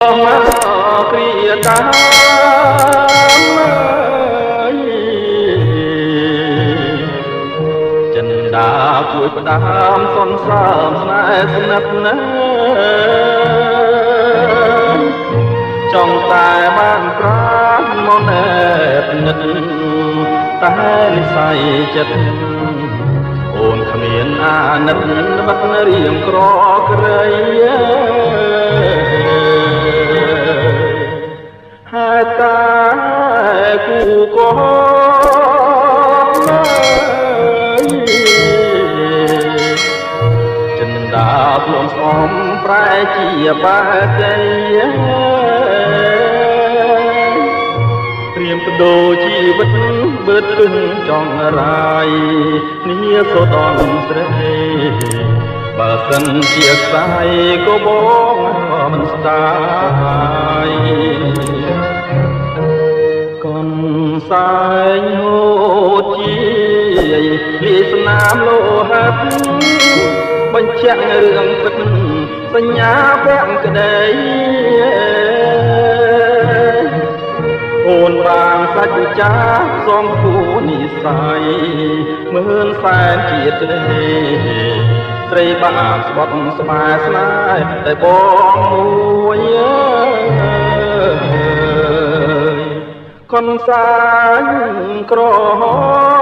គ្រាតាមចិនដាជួយផ្ដាំសន្សើមស្នេហ៍ស្និទ្ធណាចង់តែបានប្រាំមកណែបនិតតែនិស័យចិត្តអូនគ្មានអាណិតបាត់រៀងក្រក្រៃហើយតែគូក៏ចិនដាភ្លុំស្អំប្រែជាបាតីត្រៀមបដូរជីវិតបឺតរឹងចង់រាយនេះសូដនស្រីបើសិនជាខ្សែក៏បងមិនស្ដាយកូនសែងហូតជាលាស្នាមលោហិតបញ្ជាក់រឿងពិតសញ្ញាពាក់ក្តីអូនបានសាច់ចាសំគូនិស័យមើលសែនជាតិទេស្រីបានស្បត់ស្បែស្នេហ៍តែបងមួយកូនសាញក្រហម